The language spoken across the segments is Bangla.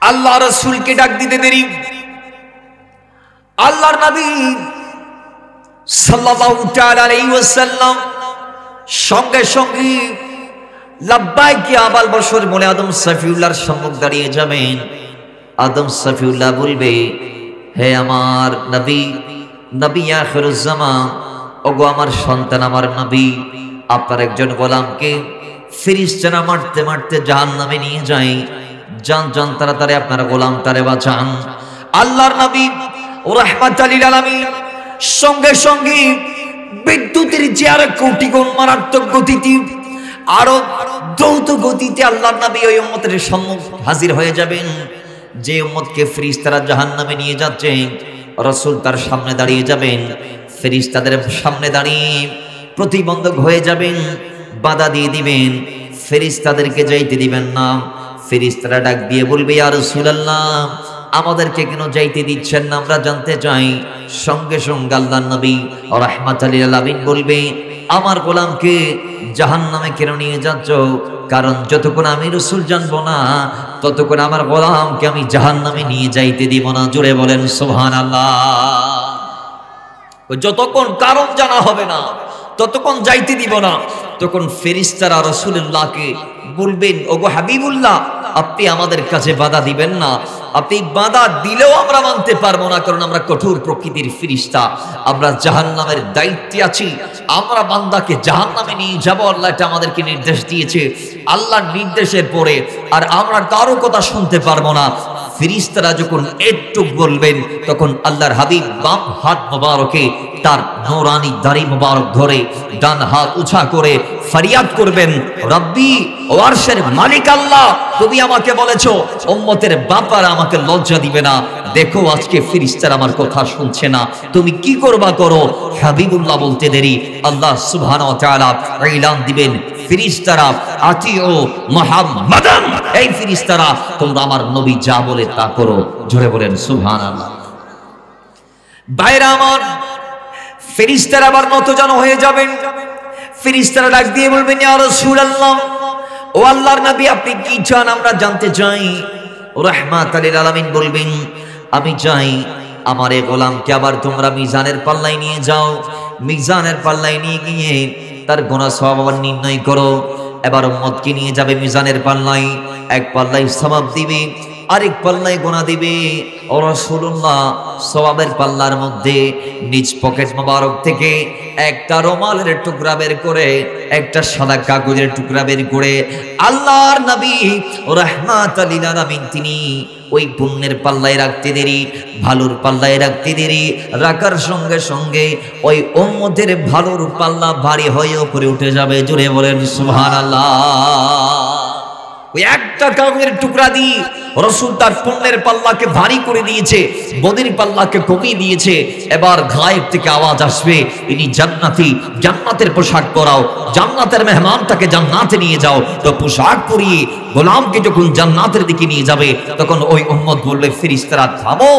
আল্লাহ রাসূলকে ডাক দিতে দেরি, আল্লাহর নবী সাল্লাল্লাহু তাআলা আলাইহি ওয়াসাল্লাম সঙ্গে সঙ্গে লাব্বাইক ইয়া আবাল বশর বলে আদম সফিউল্লাহর সম্মুখ দাঁড়িয়ে যাবেন। আদম সফিউল্লাহ বলবে, হে আমার নবী, নবী আখিরুজ জামান, ওগো আমার সন্তান, আমার নবী, আপনার একজন গোলামকে ফেরেশতারা মারতে মারতে জাহান্নামে নিয়ে যায়, যান যান তাড়াতাড়ি আপনার গোলাম তারে বাঁচান। আল্লাহর নবী রাহমাতাল লিল আলামিন সঙ্গে সঙ্গে বিদ্যুতের যে আর কোটি গুণ মারাত্মক গতিতে, আরো দ্রুত গতিতে আল্লাহর নবী ওই উম্মতের সম্মুখ হাজির হয়ে যাবেন। যে উম্মতকে ফেরেশতারা জাহান্নামে নিয়ে যাচ্ছে, রাসূল তার সামনে দাঁড়িয়ে যাবেন, ফেরেশতাদের সামনে দাঁড়িয়ে প্রতিবন্ধক হয়ে যাবেন, বাধা দিয়ে দিবেন, ফেরেশতাদেরকে যাইতে দিবেন না। ফেরেশতারা ডাক দিয়ে বলবে, ইয়া রাসূলুল্লাহ, আমাদেরকে কেন যাইতে দিচ্ছেন না, আমরা জানতে চাই। সঙ্গে সঙ্গে আল্লাহর নবী রাহমাতাল লিল আলামিন বলবে, আমার গোলামকে জাহান্নামে কেন নিয়ে যাচ্ছ? কারণ যতক্ষণ আমি রাসূল জানবো না, ততক্ষণ আমার গোলামকে আমি জাহান্নামে নিয়ে যাইতে দিব না। জোরে বলেন সুবহানাল্লাহ। যতক্ষণ কারণ জানা হবে না, ততক্ষণ যাইতে দিব না। তখন ফেরেশতারা রাসূলুল্লাহকে বলবেন, ওগো হাবিবুল্লাহ, আপনি আমাদের কাছে বাধা দিবেন না। আপনি বাধা দিলেও আমরা মানতে পারবো না, কারণ আমরা কঠোর প্রকৃতির ফেরেশতা, আমরা জাহান্নামের দায়িত্বে আছি। আমরা বান্দাকে জাহান্নামে নিয়ে যাব, আল্লাহ এটা আমাদেরকে নির্দেশ দিয়েছে। আল্লাহর নির্দেশের পরে আর আমরা কারো কথা শুনতে পারবো না। ফেরেশতারা যখন একটু বলবেন, তখন আল্লাহর হাবিব বাম হাত মোবারকে তার নূরানি দাড়ি মোবারক ধরে ডান হাত উঁচা করে ফরিয়াদ করবেন, রব্বি ও আরশের মালিক আল্লাহ, তুমি আমাকে বলেছো উম্মতের ব্যাপারে আমাকে লজ্জা দিবে না। দেখো আজকে ফেরেশতারা আমার কথা শুনছে না, তুমি কি করবা করো। হাবিবুল্লাহ বলতে দেরি আল্লাহ সুবহানাহু ওয়া তাআলা এলান দিবেন, ফেরেশতারা আতিউ মুহাম্মাদান, এই ফেরেশতারা তোমরা আমার নবী যা বলে তা করো। জোরে বলেন সুবহানাল্লাহ। ভাইরা আমার, ফেরেশতারা আবার নতজানু হয়ে যাবেন। ফেরেশতারা ডাক দিয়ে বলবেন, ইয়া রাসূলুল্লাহ, ও আল্লাহর নবী, আপনি কি চান আমরা জানতে চাই। রাহমাতাল লিল আলামিন বলবেন, আমি চাই আমার এই গোলামকে আবার তোমরা মিজানের পাল্লায় নিয়ে যাও। মিজানের পাল্লায় নিয়ে গিয়ে তার গুনাহ সওয়াব নির্ণয় করো। এবার উম্মতকে নিয়ে যাবে মিজানের পাল্লায়, এক পাল্লায় সওয়াব দিবে, আরেক পাল্লায় গুনাহ দিবে। ও রাসূলুল্লাহ, সওয়াবের পাল্লার মধ্যে নিজ পকেট মোবারক থেকে একটা রুমালের টুকরা বের করে, একটা সাদা কাগজের টুকরা বের করে আল্লাহর নবী রাহমাতাল লিল আলামিন তিনি ওই পুণ্যের পাল্লায় রাখতে দেরি, ভালোর পাল্লায় রাখতে দেরি, রাখার সঙ্গে সঙ্গে ওই উম্মতের ভালোর পাল্লা ভারী হয়ে উপরে উঠে যাবে। জোরে বলেন সুবহানাল্লাহ। ওই একটা কাগজের টুকরা দিয়ে রাসূল তার পুণ্যের পাল্লাকে ভারী করে দিয়েছে, বদির পাল্লাকে কমিয়ে দিয়েছে। এবার গায়েব থেকে আওয়াজ আসবে, ইনি জান্নাতি, জান্নাতের পোশাক পরাও, জান্নাতের মেহমানটাকে জান্নাতে নিয়ে যাও। তো পোশাক পরিয়ে গোলামকে যখন জান্নাতের দিকে নিয়ে যাবে, তখন ওই উম্মত বলবে, ফেরেশতারা থামো,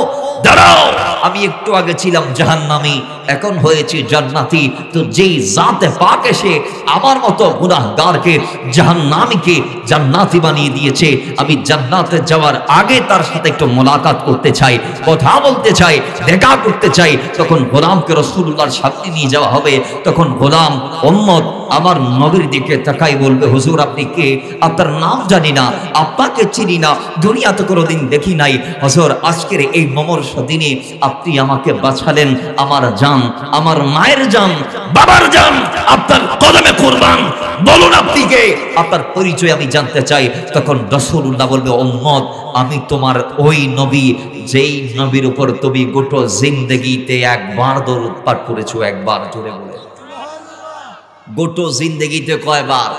দাঁড়াও, আমি একটু আগে ছিলাম জাহান্নামী, এখন হয়েছি জান্নাতি। তো যেই জাতে পাক এসে আমার মতো গুনাহগারকে জাহান্নামীকে জান্নাতি বানিয়ে দিয়েছে, আমি জান্নাতে যাওয়ার আগে তার সাথে একটু মোলাকাত করতে চাই, কথা বলতে চাই, দেখা করতে চাই। তখন গোলামকে রাসূলুল্লাহর সামনে নিয়ে যাওয়া হবে। তখন গোলাম উম্মত আমার নবীর দিকে তাকাই বলবে, হুজুর আপনি কে? আপনার নাম জানি না, আপনাকে চিনি না, দুনিয়াতে কোনোদিন দেখি নাই। হুজুর আজকের এই মমর্ষ দিনে আপনি আমাকে বাঁচালেন, আমার জান, আমার মায়ের জান, বাবার জান আপনার কদমে কুরবান, বলুন আপনি কে, আপনার পরিচয় আমি জানতে চাই। তখন রাসূলুল্লাহ বলবে, উম্মত আমি তোমার ওই নবী, যেই নবীর উপর তুমি গোটা জিন্দেগিতে একবার দরুদ পাঠ করেছো। একবার, জোরে বলে গোটা জিন্দেগিতে কয়বার?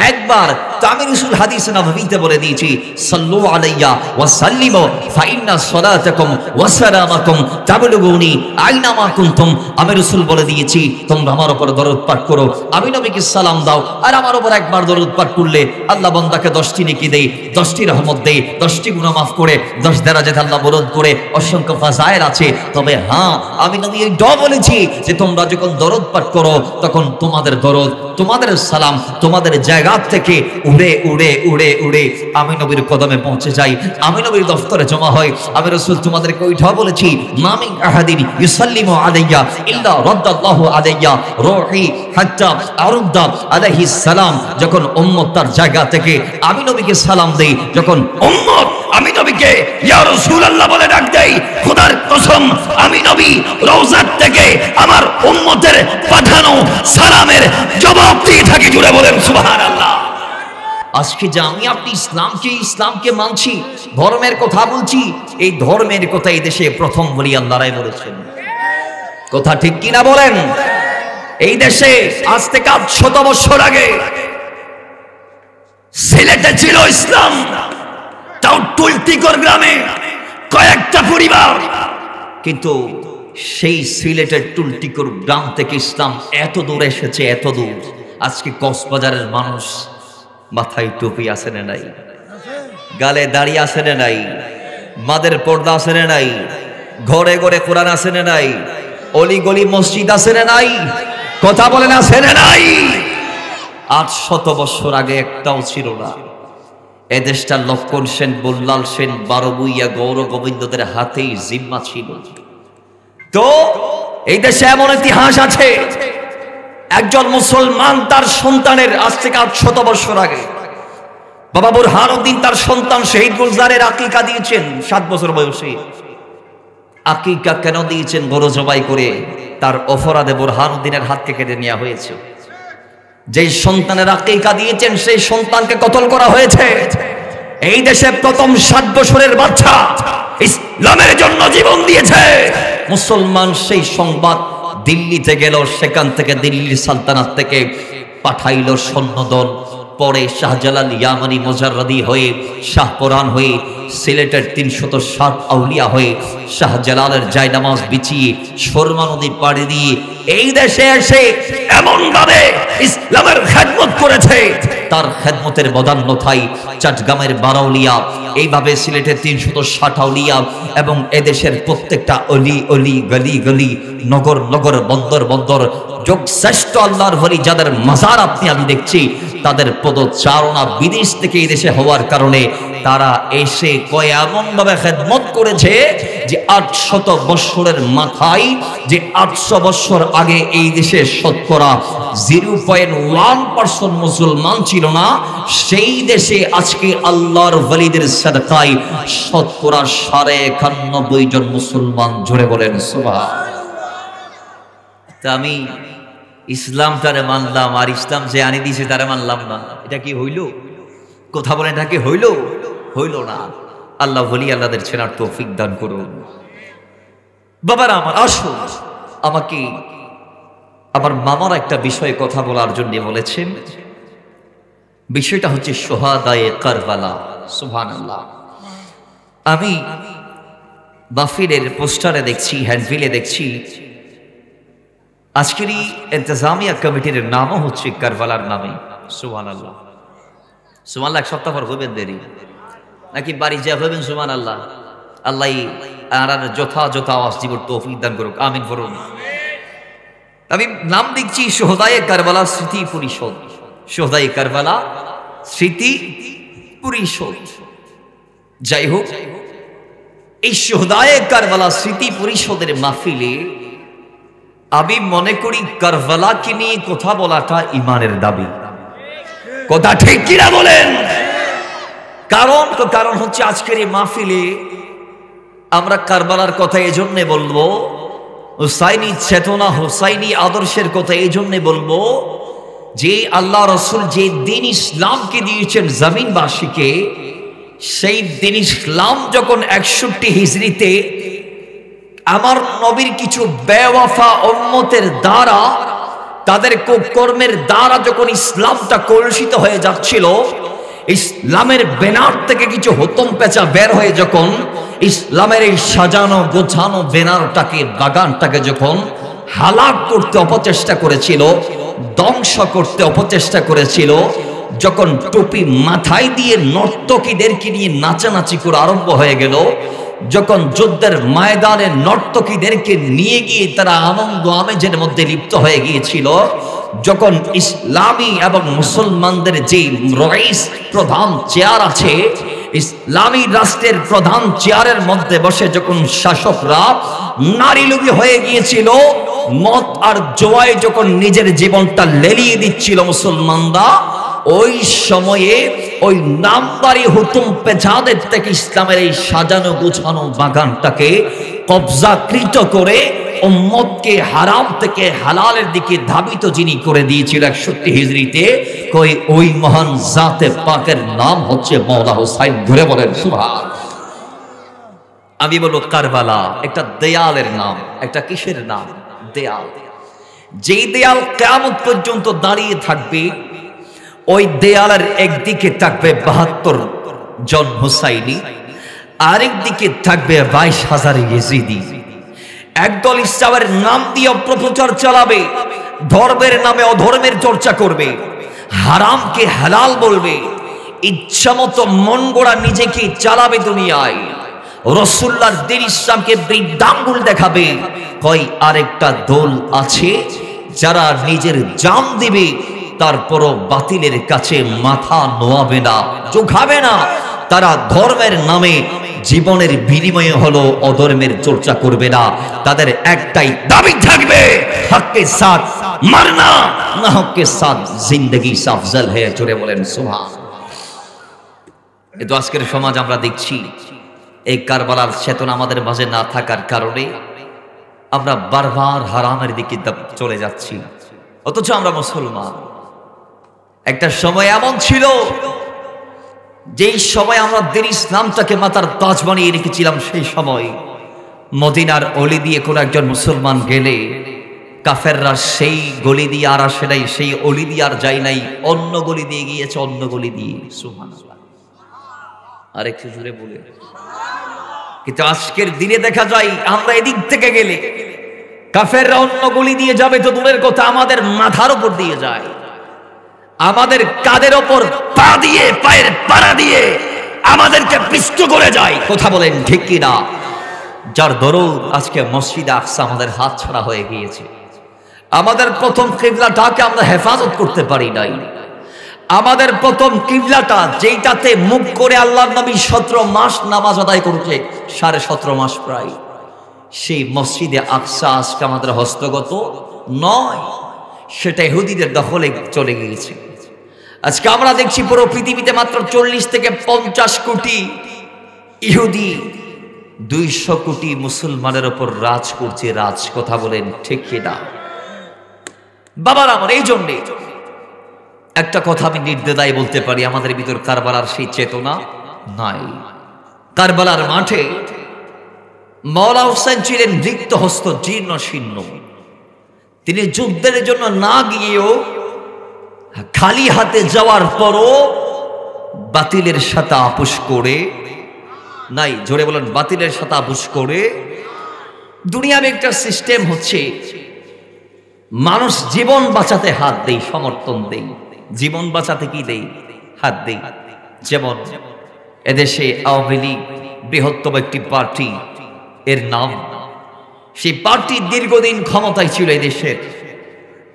একবার। তো আমি রাসূল হাদিসে নববীতে বলে দিয়েছি, সাল্লু আলাইয়া ওয়া সাল্লিমু ফা ইন্না সালাতাকুম ওয়া সালামাকুম তাবলুগুনি আইনামা কুনতুম। আমি রাসূল বলে দিয়েছি, তোমরা আমার উপর দরুদ পাঠ করো, আমি নবীকে সালাম দাও, আর আমার উপর একবার দরুদ পাঠ করলে আল্লাহ বান্দাকে 10টি নেকি দেয়, 10টি রহমত দেয়, 10টি গুনাহ মাফ করে, 10 দরজাত আল্লাহ বরদ করে, অসংখ্য ফাজাইল আছে। তবে হ্যাঁ, আমি নবী এই দোয়া বলেছি যে তোমরা যখন দরুদ পাঠ করো, তখন তোমাদের দরুদ, তোমাদের সালাম তোমাদের জায়গা থেকে উড়ে উড়ে উড়ে উড়ে আমি নবীর কদমে পৌঁছে যাই, আমি নবীর দফতরে জমা হয়। আমি রাসূল তোমাদেরকে ওইটাও বলেছি, মা মিন আহাদিন ইউসাল্লিমু আলাইয়া ইল্লা রাদ্দাল্লাহু আলাইয়া রূহি হাত্তা আরুদ্দা আলাইহিস সালাম। যখন উম্মত তার জায়গা থেকে আমি নবীকে সালাম দেই, যখন উম্মত আমি নবীকে ইয়া রাসূলুল্লাহ বলে ডাক দেই, খোদার কসম আমি নবী রওজাত থেকে আমার উম্মতের পাঠানো সালামের জবাব দিয়ে থাকি। জুড়ে বলেন সুবহানাল্লাহ। আজকে যে আমি আপনি ইসলামকে মানছি, ধর্মের কথা বলছি, এই ধর্মের কথা এই দেশে প্রথম বলি আল্লাহরাই বলেছেন। কথা ঠিক কিনা বলেন? এই দেশে আজ থেকে 800 বছর আগে সিলেটে ছিল ইসলাম, তাও টুলটিকর গ্রামে কয়েকটা পরিবার, কিন্তু সেই সিলেটের টুলটিকর গ্রাম থেকে ইসলাম এত দূর এসেছে, এত দূর। আজকে কক্সবাজারের মানুষ মাথায় টুপি আছে না নাই, গালে দাড়ি আছে না নাই, মাদের পর্দা আছে না নাই, ঘরে ঘরে কোরআন আছে না নাই, অলি গলি মসজিদ আছে না নাই, কথা বলেন আছে না নাই? 800 বছর আগে একটাও ছিল না। এদেশটা লক্ষণ সেন, বল্লাল সেন, বারবুইয়া, গৌর গোবিন্দদের হাতেই জিম্মা ছিল। তো এই দেশে এমন ইতিহাস আছে, একজন মুসলমান তার সন্তানের আজ থেকে 800 বছর আগে বাবা বুরহানুদ্দিন তার সন্তান শহীদ গুলজারের আকিকা দিয়েছেন 7 বছর বয়সে। আকিকা কেন দিয়েছেন? গরু জবাই করে তার অপরাধে বুরহানুদ্দিনের হাতকে কেটে নেওয়া হয়েছে। যে সন্তানের আকিকা দিয়েছেন সেই সন্তানকে কতল করা হয়েছে। এই দেশে প্রথম 7 বছরের বাচ্চা ইসলামের জন্য জীবন দিয়েছে। মুসলমান সেই সংবাদ দিল্লিতে গেল, সেখান থেকে দিল্লির সালতানাত থেকে পাঠাইল সৈন্যদল। পরে শাহজালাল ইয়ামানি মুজাররাদি হয়ে, শাহপরান হয়ে, সিলেটের 307 আউলিয়া হয়ে শাহজালালের জায়নামাজ বিছিয়ে শর্মা নদীর পাড়ি দিয়ে এই দেশে এসে এমন ভাবে ইসলামের খেদমত করেছে, তার খেদমতের বদান্যতায় চট্টগ্রামের বারাউলিয়া, এইভাবে সিলেটের 360 আউলিয়া এবং এদেশের প্রত্যেকটা অলি অলি, গলি গলি, নগর নগর, বন্দর বন্দর, যোগশ্রেষ্ঠ আল্লাহর ওলি যাদের মাজার আপনি আমি দেখছি, তাদের পদচারণা বিদেশ থেকে এই দেশে হওয়ার কারণে তারা এসে এমন ভাবে খেদমত করেছে যে 800 বছরের মাথায়, যে 800 বছর আগে এই দেশে শতকরা 0.1% মুসলমান ছিল না, সেই দেশে আজকে আল্লাহর ওলিদের সাদকায় শতকরা 91 জন মুসলমান। জোরে বলেন সুবহানাল্লাহ। তা আমি ইসলামটারে মানলাম, আর ইসলাম যে আনি দিয়েছে তারা মানলাম না, এটা কি হইল? কথা বলেন, এটা কি হইল? হইল না। আল্লাহ ওলি আল্লাহদের চেনার তৌফিক দান করুন। বাবারা আমার, আসুন, আমাকে আমার মামার একটা বিষয়ে কথা বলার জন্য বলেছেন। বিষয়টা হচ্ছে শুহাদায়ে কারবালা। সুবহানাল্লাহ। আমি মাহফিলের পোস্টারে দেখছি, হ্যান্ডবিলে দেখছি, আজকের এই ইন্তেজামিয়া কমিটির নামও হচ্ছে কারবালার নামে। সুবহানাল্লাহ। সুবহানাল্লাহ। 1 সপ্তাহ পর হবেন দেরি নাকি বাড়ি যা হবেন? সুবহানাল্লাহ। আল্লাহ আর যথাযথ আওয়াজ দিব, তৌফিক দান করুক, আমিন বলুন। আমি নাম দেখছি শুহাদায়ে কারবালা স্মৃতি পরিষদ। শুহাদায়ে কারবালা স্মৃতি পরিষদ। যাই হোক, এই শুহাদায়ে কারবালা স্মৃতি পরিষদের মাহফিলে আমি মনে করি কারবালাকে নিয়ে কথা বলাটা ইমানের দাবি। কথা ঠিক কিনা বলেন? কারণ হচ্ছে আজকের এই মাহফিলে আমরা কারবালার কথা এজন্য বলবো, হুসাইনি চেতনা, হুসাইনি আদর্শের কথা এজন্য বলবো যে আল্লাহ রাসূল যে দিন ইসলামকে দিয়েছেন জমিনবাসীকে, সেই দিন ইসলাম যখন 61 হিজরিতে আমার নবীর কিছু বেওয়াফা উম্মতের দ্বারা, তাদের কর্মের দ্বারা যখন ইসলামটা কলুষিত হয়ে যাচ্ছিল, ইসলামের ব্যানার থেকে কিছু হতম পেঁচা বের হয়ে যখন ইসলামের এই সাজানো গোছানো ব্যানারটাকে, বাগানটাকে যখন হালাক করতে অপচেষ্টা করেছিল, ধ্বংস করতে অপচেষ্টা করেছিল, যখন টুপি মাথায় দিয়ে নর্তকীদেরকে নিয়ে নাচানাচি করে আরম্ভ হয়ে গেল, যখন যুদ্ধের ময়দানে নর্তকীদেরকে নিয়ে গিয়ে তারা আনন্দ আমেজের মধ্যে লিপ্ত হয়ে গিয়েছিল, যখন ইসলামী এবং মুসলমানদের যে রইস প্রধান চেয়ার আছে, ইসলামী রাষ্ট্রের প্রধান চেয়ারের মধ্যে বসে যখন শাসকরা নারী লোভী হয়ে গিয়েছিল, মদ আর জোয়ায় যখন নিজের জীবনটা লেলিয়ে দিচ্ছিল মুসলমানরা, ওই সময়ে ওই নামদারি হুতুম পেছাদের থেকে ইসলামের এই সাজানো গুছানো বাগানটাকে কবজাকৃত করে উম্মতকে হারাম থেকে হালালের দিকে ধাবিত যিনি করে দিয়েছিল 61 হিজরিতে, ওই মহান জাতে পাকের নাম হচ্ছে মওলা হুসাইন। ধরে বলেন সুবহান। আমি বলবো কারবালা একটা দেয়ালের নাম, একটা কিসের নাম? দেয়াল। যেই দেয়াল কিয়ামত পর্যন্ত দাঁড়িয়ে থাকবে, ওই দেয়ালের একদিকে থাকবে 72 জন হুসাইনি, আরেক দিকে থাকবে 22,000 ইয়েজিদি। একদল ইসলামের নাম দিয়ে অপপ্রচার চালাবে, ধর্মের নামে অধর্মের চর্চা করবে, হারামকে হালাল বলবে, ইচ্ছামতো মন গড়া নিজেকে চালাবে দুনিয়ায়, রাসূলুল্লাহর দ্বীন ইসলামকে বৃদ্ধাঙ্গুল দেখাবে। আরেকটা দল আছে যারা নিজের জান দিবে, তারপরও বাতিলের কাছে মাথা নোয়াবে না, ঝুঁকাবে না। তারা ধর্মের নামে জীবনের বিনিময়ে হলো অধর্মের চর্চা করবে না। তাদের একটাই দাবি থাকবে, হকের সাথ মারনা, না হকের সাথ জিন্দগি সে আফজল है। জোরে বলেন সুবহান। কিন্তু আজকের সমাজ আমরা দেখছি, এই কারবালার চেতনা আমাদের মাঝে না থাকার কারণে আমরা বারবার হারামের দিকে চলে যাচ্ছি, অথচ আমরা মুসলমান। একটা সময় এমন ছিল, যেই সময় আমরা দ্বীন ইসলামটাকে মাথার তাজ বানিয়ে রেখেছিলাম, সেই সময় মদিনার অলি দিয়ে কোন একজন মুসলমান গেলে কাফেররা সেই গলি দিয়ে আর আসে নাই, সেই অলি দিয়ে আর যায় নাই, অন্য গলি দিয়ে গিয়েছে, অন্য গলি দিয়ে। সুবহানাল্লাহ। আর একটু জোরে বলে। কিন্তু আজকের দিনে দেখা যায়, আমরা এদিক থেকে গেলে কাফেররা অন্য গলি দিয়ে যাবে তো দূরের কথা, আমাদের মাথার উপর দিয়ে যায়, আমাদের কাদের ওপর পা দিয়ে, পায়ের পাড়া দিয়ে আমাদেরকে পিষ্ট করে যায়। কথা বলেন ঠিক কিনা? যার দরুন আজকে মসজিদ আকসা আমাদের হাত ছাড়া হয়ে গিয়েছে। আমাদের প্রথম কিবলাটাকে আমরা হেফাজত করতে পারি নাই। আমাদের প্রথম কিবলাটা, যেইটাতে মুখ করে আল্লাহর নবী 17 মাস নামাজ আদায় করেছে, 17.5 মাস প্রায়, সেই মসজিদে আকসা আজকে আমাদের হস্তগত নয়, সেটা ইহুদিদের দখলে চলে গিয়েছে। আজকে আমরা দেখছি পুরো পৃথিবীতে মাত্র 40 থেকে 50 কোটি ইহুদি 200 কোটি মুসলমানের উপর রাজ করছে, রাজ। কথা বলেন ঠিক কিনা? বাবার আমার, এই জন্যে একটা কথা আমি নির্দ্বিধায় বলতে পারি, আমাদের ভিতর কারবালার সেই চেতনা নাই। কারবালার মাঠে মওলা হুসাইন ছিলেন রিক্ত হস্ত, জীর্ণ শীর্ণ। তিনি যুদ্ধের জন্য না গিয়েও, খালি হাতে যাওয়ার পরও বাতিলের সাথে আপোষ করে নাই। জোরে বলেন, বাতিলের সাথে আপোষ করে। দুনিয়ার একটা সিস্টেম হচ্ছে, মানুষ জীবন বাঁচাতে হাত দেই, সমর্থন দেই, জীবন বাঁচাতে কি দেই? হাত দেই। যেমন এদেশে আওয়ামী লীগ বৃহত্তম একটি পার্টি, এর নাম, সেই পার্টি দীর্ঘদিন ক্ষমতায় ছিল এদেশের,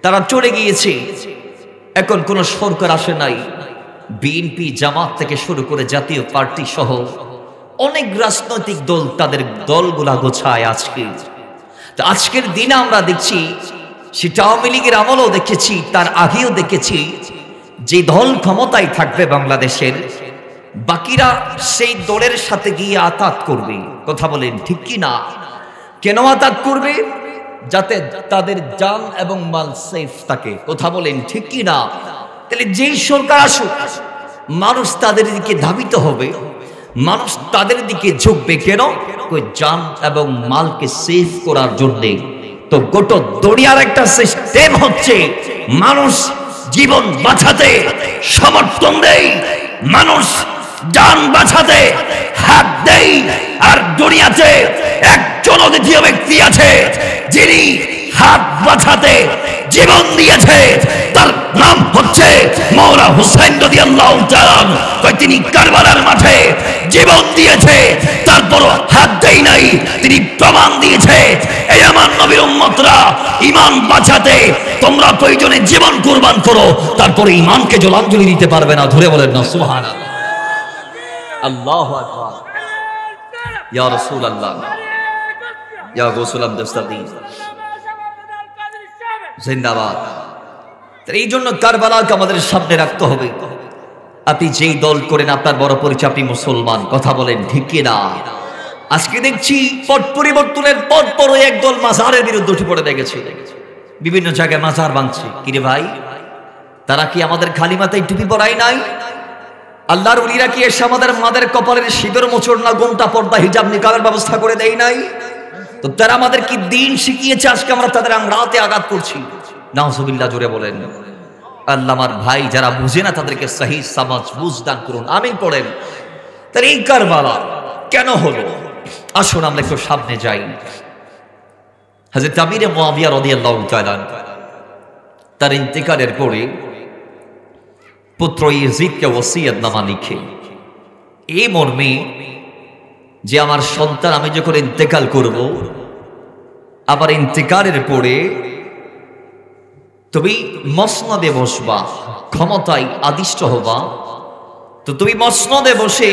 তারা চলে গিয়েছে, এখন কোন সরকার আসে নাই। বিএনপি, জামাত থেকে শুরু করে জাতীয় পার্টি সহ অনেক রাজনৈতিক দল তাদের দলগুলা গোছায় আজকে। তো আজকের দিনে আমরা দেখছি, সেটা আওয়ামী লীগের আমলেও দেখেছি, তার আগেও দেখেছি, যে দল ক্ষমতায় থাকবে বাংলাদেশের, বাকিরা সেই দলের সাথে গিয়ে আতাত করবে। কথা বলেন ঠিক কি না? কেন আতাত করবে? যাতে তাদের জান এবং মাল সেফ থাকে। কথা বলেন ঠিক কি না? তাহলে যেই সরকার আসুক, মানুষ তাদের দিকে ধাবিত হবে, মানুষ তাদের দিকে ঝুঁকবে। কেন? জান এবং মালকে সেফ করার জন্যে। তো গোটা দুনিয়ার একটা সিস্টেম হচ্ছে, মানুষ জীবন বাঁচাতে সমর্থন দেয়, মানুষ জান বাঁচাতে হাত দেয়। আর দুনিয়াতে একজন দ্বিতীয় ব্যক্তি আছে, যিনি হাত বাঁচাতে জীবন দিয়েছে, তার নাম হচ্ছে মওলা হুসাইন রাদিয়াল্লাহু তাআলা। তিনি কারবালার মাঠে জীবন দিয়েছে, তারপর হাত নাই, তিনি প্রমাণ দিয়েছে এই আমার নবীর উম্মতরা ঈমান বাঁচাতে তোমরা প্রয়োজনে জীবন কুরবান করো, তারপরে ঈমানকে জলাঞ্জলি দিতে পারবে না। ধরে বলেন না সুবহানাল্লাহ। আল্লাহু আকবার। ইয়া রাসূলুল্লাহ, ইয়া গৌসুল দস্তগীর জিন্দাবাদ। এই জন্য কারবালাকে আমাদের সামনে রাখতে হবে। আপনি যেই দল করেন আপনার বড় পরিচয় আপনি মুসলমান, কথা বলেন ঠিক কি না? আজকে দেখছি পট পরিবর্তনের পর পরই একদল মাজারের বিরুদ্ধে উঠে পড়ে লেগেছে, বিভিন্ন জায়গায় মাজার ভাঙছে। কিরে ভাই, তারা কি আমাদের খালি মাথায় টুপি পরাই নাই? আল্লাহর ওলিরা কি এসে আমাদের কপালের সিঁদুর মোচড় না, গোমটা পর্দা হিজাব নিকাবের ব্যবস্থা করে দেয় নাই? তো তারা আমাদের কি দিন শিখিয়েছে, আজকে আমরা তাদের আংরাতে আঘাত করছি? নাউজুবিল্লাহ, জোরে বলেন। আল্লাহ আমার ভাই যারা বুঝে না তাদেরকে সহি সমাজ বুঝ দান করুন, আমিন পড়েন। তার এই কারবালা কেন হলো? আসুন আমরা একটু সামনে যাই। হযরত আমির মুআবিয়া রাদিয়াল্লাহু তাআলা তার ইন্তেকালের পরে পুত্র ইয়াজিদকে ওসিয়তনামা লিখে এই মর্মে যে আমার সন্তান আমি যখন ইন্তেকাল করব, আবার ইন্তেকালের পরে তুমি মসনদে বসবা, ক্ষমতায় আদিষ্ট হবা, তো তুমি মসনদে বসে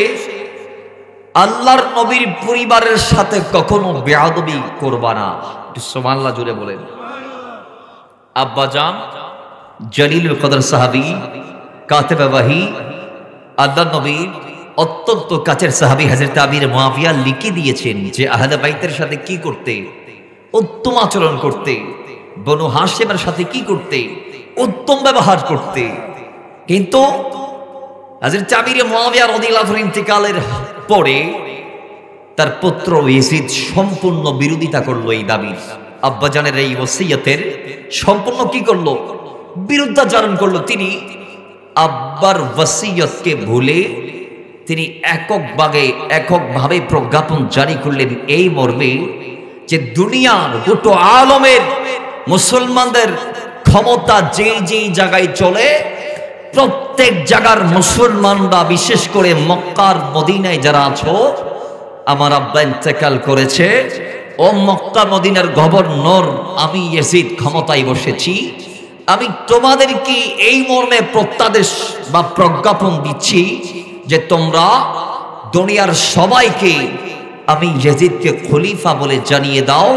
আল্লাহর নবীর পরিবারের সাথে কখনো বেয়াদবি করবা না। সুবহানাল্লাহ, জুড়ে বলেন। আব্বাজান জলিলুল কদর সাহাবী, কাতিবে ওয়াহি, আল্লাহর নবীর অত্যন্ত কাছের সাহাবী হযরত আমির মুআবিয়া লিখে দিয়েছেন যে আহলে বাইতের সাথে কি করতে, উত্তম আচরণ করতে, বনু হাশিমের সাথে কি করতে, উত্তম ব্যবহার করতে। কিন্তু হযরত আমির মুআবিয়া রাদিয়াল্লাহু আনহু ইন্তেকালের পরে তার পুত্র ইয়াজিদ সম্পূর্ণ বিরোধিতা করলো এই দাবির। আব্বাজানের এই ওসিয়তের সম্পূর্ণ কি করলো? বিরুদ্ধাচরণ করলো। তিনি আব্বার ওসিয়তকে ভুলে তিনি এককভাবে প্রজ্ঞাপন জারি করলেন এই মর্মে যে দুনিয়ার গোটা আলমের মুসলমানদের ক্ষমতা যেই যেই জায়গায় চলে, প্রত্যেক জায়গার মুসলমানরা, বিশেষ করে মক্কার মদিনায় যারা আছো, আমার আব্বা ইন্তেকাল করেছে, ও মক্কা মদিনার গভর্নর আমি ইয়াজিদ ক্ষমতায় বসেছি, আমি তোমাদেরকে এই মর্মে প্রত্যাদেশ বা প্রজ্ঞাপন দিচ্ছি যে তোমরা দুনিয়ার সবাইকে আমি ইয়াজিদকে খলিফা বলে জানিয়ে দাও,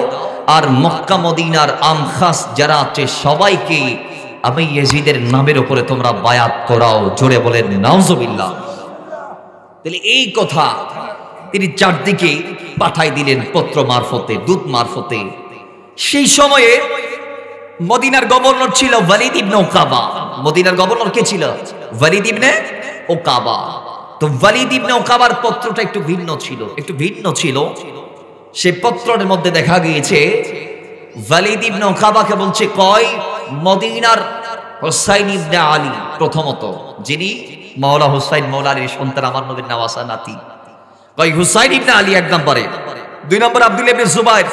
আর মক্কা মদিনার আমখাস যারা আছে সবাইকে আমি ইয়াজিদের নামের উপরে তোমরা বায়াত করাও। জোরে বলেন নাউজুবিল্লাহ। তাহলে এই কথা তিনি চারদিকে পাঠাই দিলেন পত্র মারফতে, দূত মারফতে। সেই সময়ে মদিনার গভর্নর ছিল ওয়ালিদ ইবনে উকাবা। মদিনার গভর্নর কে ছিল? ওয়ালিদ ইবনে উকাবা। তো ওয়ালিদ ইবনে উকাবার পত্রটা একটু ভিন্ন ছিল। সেই পত্রের মধ্যে দেখা গিয়েছে ওয়ালিদ ইবনে উকাবাকে বলছে, কয় মদিনার হুসাইন ইবনে আলী, প্রথমত যিনি মাওলা হুসাইন মাওলা আলীর সন্তান, আমার নবীর নওয়াসা নাতি, কয় হুসাইন ইবনে আলী এক নম্বরে, দুই নম্বর আব্দুল্লাহ ইবনে জুবাইর,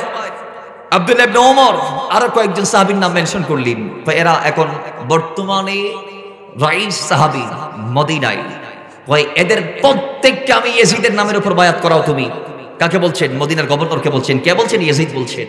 আব্দুল্লাহ ইবনে ওমর, আরো কয়েকজন সাহাবীর নাম মেনশন করলেন। এরা এখন বর্তমানে রাইস সাহাবী মদিনায়। কয় এদের প্রত্যেককে আমি ইয়াজিদের নামের উপর বায়াত করাও। তুমি কাকে বলছেন? মদিনার গভর্নরকে বলছেন। কে বলছেন? ইয়াজিদ বলছেন।